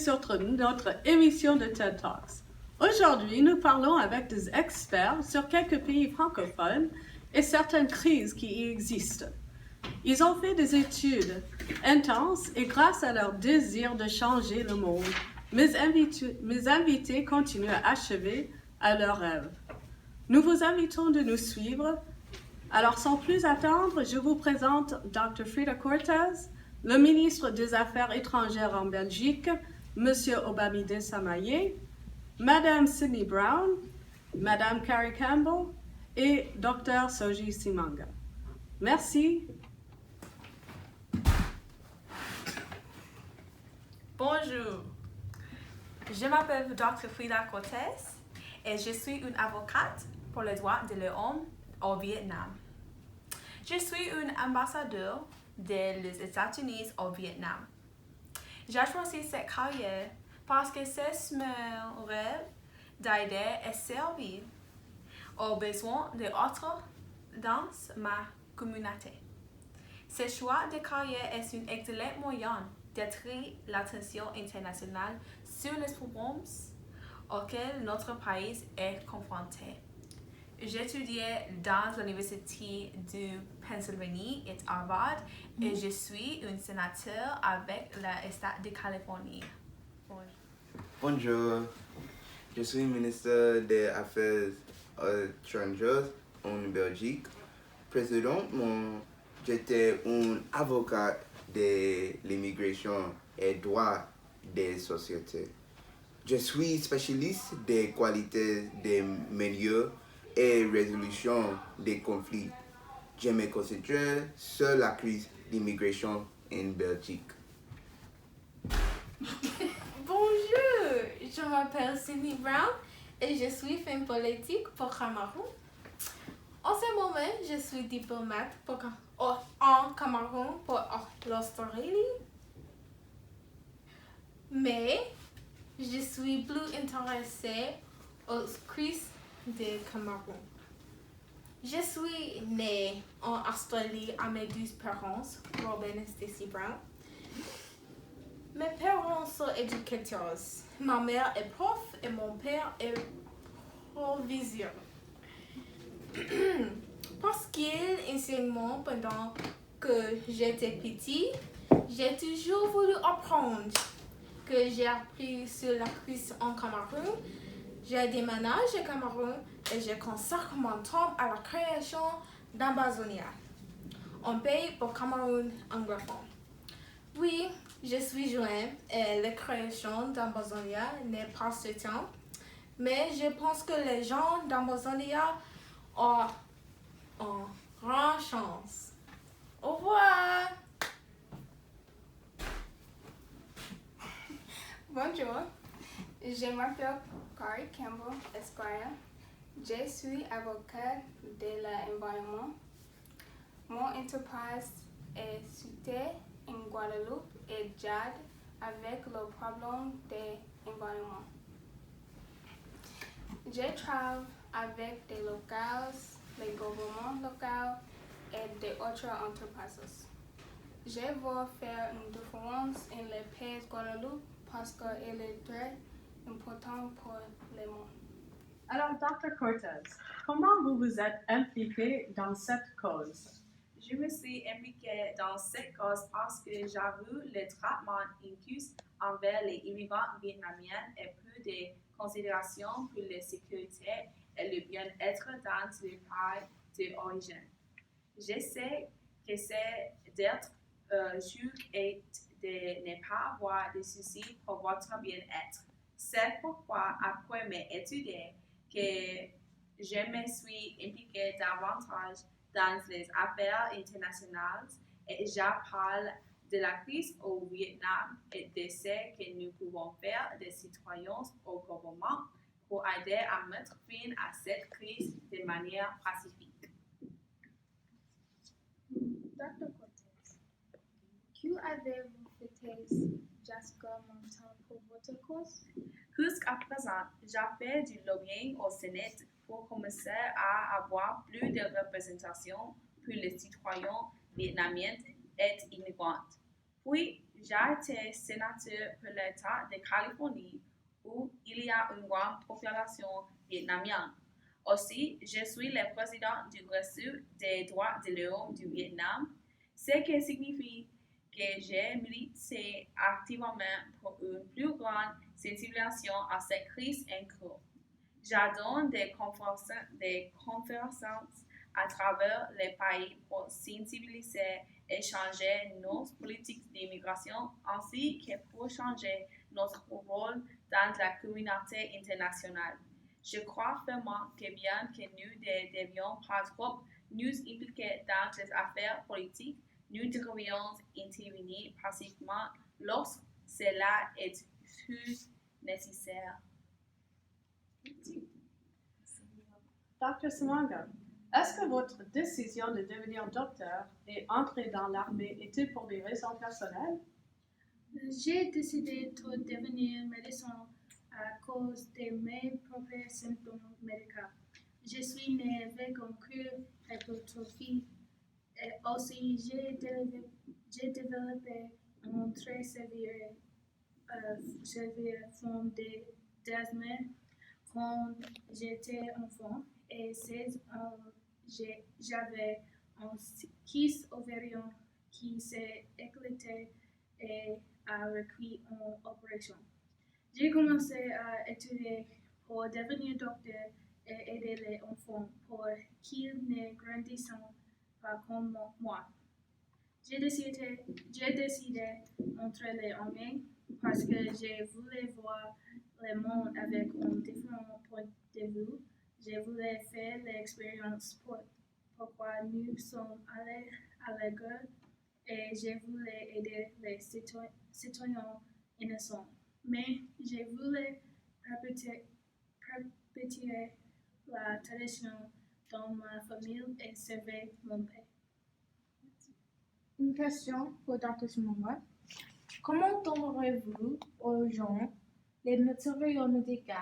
sur notre émission de TED Talks. Aujourd'hui, nous parlons avec des experts sur quelques pays francophones et certaines crises qui y existent. Ils ont fait des études intenses et grâce à leur désir de changer le monde, mes invités continuent à achever à leurs rêves. Nous vous invitons de nous suivre. Alors, sans plus attendre, je vous présente Dr. Frida Cortez, le ministre des Affaires étrangères en Belgique, M. Obamide Samaye, Mme Sydney Brown, Mme Carrie Campbell et Dr. Soji Simanga. Merci. Bonjour, je m'appelle Dr. Frida Cortez et je suis une avocate pour les droits de l'homme au Vietnam. Je suis une ambassadeur des États-Unis au Vietnam. J'ai choisi cette carrière parce que c'est mon rêve d'aider et servir aux besoins des autres dans ma communauté. Ce choix de carrière est un excellent moyen d'attirer l'attention internationale sur les problèmes auxquels notre pays est confronté. J'étudiais dans l'Université de Pennsylvanie et Harvard et je suis un sénateur avec l'État de Californie. Bonjour, je suis ministre des Affaires étrangères en Belgique. Précédemment, j'étais un avocat de l'immigration et droit des sociétés. Je suis spécialiste des qualités des milieux et résolution des conflits. Je me concentre sur la crise d'immigration en Belgique. Bonjour, je m'appelle Sydney Brown et je suis femme politique pour Cameroun. En ce moment, je suis diplomate en Cameroun pour l'Australie. Mais je suis plus intéressée aux crises de Cameroun. Je suis née en Australie à mes deux parents, Robin et Stacy Brown. Mes parents sont éducateurs. Ma mère est prof et mon père est proviseur. Parce qu'il enseigne pendant que j'étais petit, j'ai toujours voulu apprendre. Que j'ai appris sur la crise en Cameroun, j'ai déménagé au Cameroun et je consacre mon temps à la création d'Ambazonia, un pays pour Cameroun anglophone. Oui, je suis jeune et la création d'Ambazonia n'est pas certaine, mais je pense que les gens d'Ambazonia ont une grande chance. Au revoir! Bonjour, je m'appelle Carrie Campbell Esquire. Je suis avocate de l'environnement. Mon entreprise est située en Guadeloupe et Tchad avec le problème de l'environnement. Je travaille avec des locaux, les gouvernements locaux et des autres entreprises. Je veux faire une différence en le pays Guadeloupe parce qu'elle est très importante pour le monde. Alors, Dr. Cortez, comment vous vous êtes impliqué dans cette cause? Je me suis impliquée dans cette cause parce que j'ai vu le traitement injuste envers les immigrants vietnamiens et plus de considération pour la sécurité et le bien-être dans le pays d'origine. Je sais que c'est d'être juge et de ne pas avoir de soucis pour votre bien-être. C'est pourquoi, après mes études, que je me suis impliquée davantage dans les affaires internationales et je parle de la crise au Vietnam et de ce que nous pouvons faire des citoyens au gouvernement pour aider à mettre fin à cette crise de manière pacifique. Dr. Cortez, que avez-vous fait jusqu'à maintenant pour votre cause? Jusqu'à présent, j'ai fait du lobbying au Sénat pour commencer à avoir plus de représentation pour les citoyens vietnamiens et immigrants. Puis, j'ai été sénateur pour l'État de Californie, où il y a une grande population vietnamienne. Aussi, je suis le président du réseau des droits de l'homme du Vietnam, ce qui signifie que j'ai milité activement pour une plus grande sensibilisation à cette crise en cours. J'adore des conférences à travers les pays pour sensibiliser et changer nos politiques d'immigration ainsi que pour changer notre rôle dans la communauté internationale. Je crois vraiment que bien que nous ne devions pas trop nous impliquer dans les affaires politiques, nous devrions intervenir pacifiquement lorsque cela est plus nécessaire. Dr. Simanga, est-ce que votre décision de devenir docteur et entrer dans l'armée était pour des raisons personnelles? J'ai décidé de devenir médecin à cause de mes propres symptômes médicaux. Je suis né avec un cœur hypertrophique et aussi j'ai développé une très sévère forme d'asthme quand j'étais enfant et 16 ans, j'avais un kyste ovarien qui s'est éclaté et a requis une opération. J'ai commencé à étudier pour devenir docteur et aider les enfants pour qu'ils ne grandissent pas comme moi. J'ai décidé d'entrer les armées parce que je voulais voir le monde avec un différent point de vue. Je voulais faire l'expérience pourquoi nous sommes allés à la guerre et je voulais aider les citoyens innocents. Mais je voulais perpétuer la tradition dans ma famille et servir mon père. Une question pour Dr. Simanga. Comment donnerez-vous aux gens les matériaux médicaux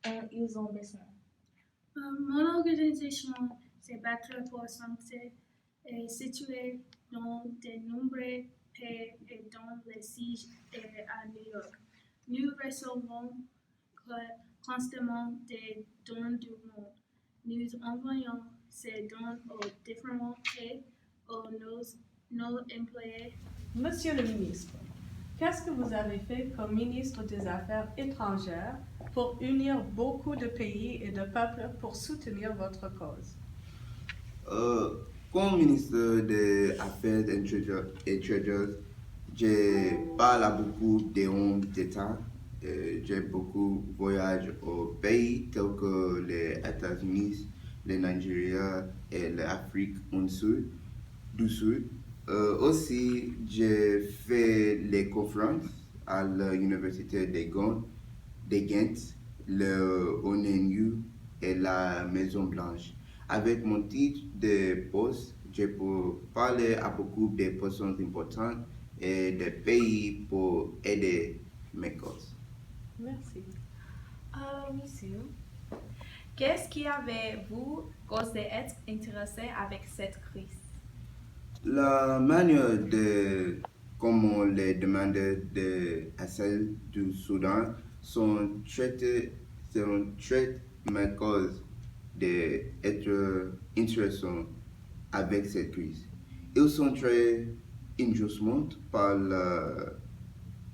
dont ils ont besoin? Mon organisation se battra pour santé est située dans de nombreux pays et dans les sièges à New York. Nous recevons constamment des dons du monde. Nous envoyons ces dons aux différents pays, aux nos employés. Monsieur le ministre, qu'est-ce que vous avez fait comme ministre des Affaires étrangères pour unir beaucoup de pays et de peuples pour soutenir votre cause? Comme ministre des Affaires étrangères, je parle à beaucoup d'hommes d'État. J'ai beaucoup voyagé aux pays tels que les États-Unis, le Nigeria et l'Afrique du Sud. Aussi, j'ai fait les conférences à l'Université de Ghent, le ONU et la Maison Blanche. Avec mon titre de poste, je peux parler à beaucoup de personnes importantes et des pays pour aider mes causes. Merci. Monsieur, qu'est-ce qui avez-vous causé d'être intéressé avec cette crise? La manière de comment les demandes d'asile du Soudan sont traitées ma cause d'être intéressant avec cette crise. Ils sont très injustement par le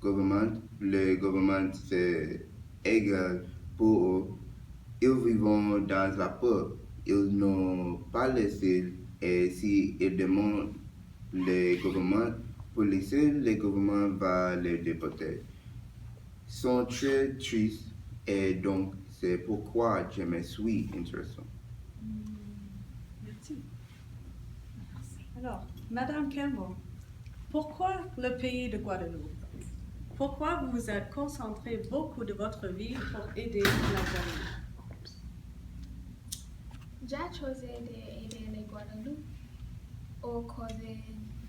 gouvernement. Le gouvernement fait égal pour eux. Ils vivent dans la peur. Ils n'ont pas laissé et si ils demandent le gouvernement pour laisser, le gouvernement va les déporter. Ils sont très tristes et donc c'est pourquoi je me suis intéressant. Merci. Alors, Madame Campbell, pourquoi le pays de Guadeloupe? Pourquoi vous vous êtes concentré beaucoup de votre vie pour aider la Guadeloupe? J'ai choisi d'aider les Guadeloupe au cause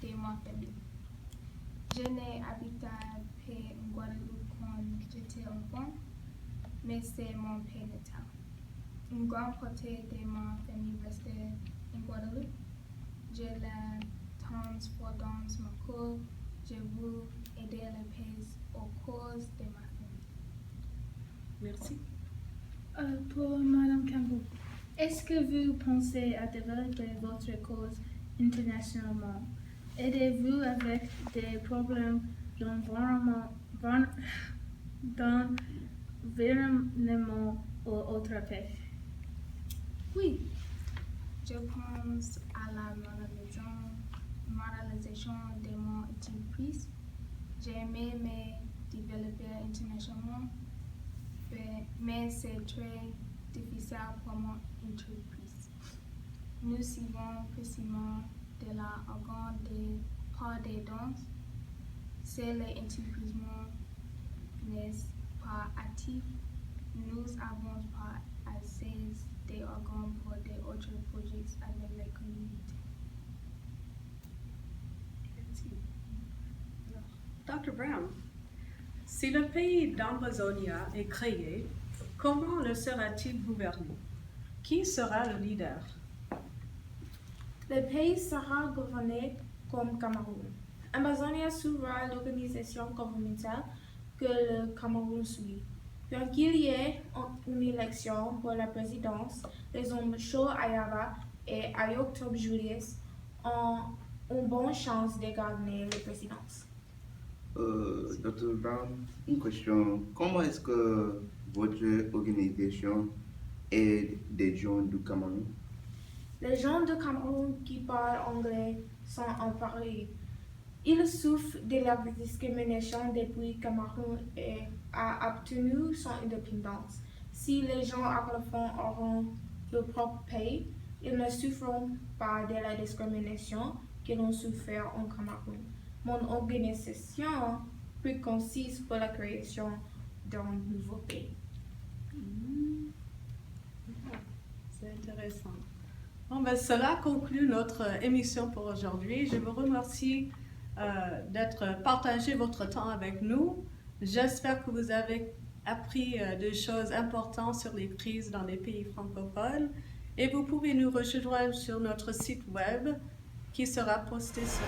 de ma famille. Je n'ai habité en Guadeloupe quand j'étais enfant, mais c'est mon père natal. Une grande partie de ma famille restait en Guadeloupe. J'ai la temps dans ma cour Je veux aider les pays aux causes de ma famille. Merci. Pour Madame Campbell, est-ce que vous pensez à développer votre cause internationalement? Aidez-vous avec des problèmes d'environnement ou autre pays? Oui, je pense à la moralisation de mon entreprise. J'aimais me développer internationalement, mais c'est très difficile pour mon entreprise. Nous suivons précisément de l'argent par des dons. Si l'entreprise n'est pas active, nous n'avons pas assez d'argent pour des autres projets avec la communauté. Dr. Brown, si le pays d'Amazonia est créé, comment le sera-t-il gouverné? Qui sera le leader? Le pays sera gouverné comme Cameroun. Amazonia suivra l'organisation gouvernementale que le Cameroun suit. Bien qu'il y ait une élection pour la présidence, les hommes chauds Ayaba et Ayok Julius ont une bonne chance de gagner la présidence. Dr. Brown, une question. Comment est-ce que votre organisation aide des gens du Cameroun? Les gens du Cameroun qui parlent anglais sont en Paris. Ils souffrent de la discrimination depuis que le Cameroun a obtenu son indépendance. Si les gens anglophones auront leur propre pays, ils ne souffront pas de la discrimination qu'ils ont souffert en Cameroun. Mon organisation plus consiste pour la création d'un nouveau pays. C'est intéressant. Bon, ben, cela conclut notre émission pour aujourd'hui. Je vous remercie d'être partagé votre temps avec nous. J'espère que vous avez appris des choses importantes sur les crises dans les pays francophones et vous pouvez nous rejoindre sur notre site web qui sera posté sur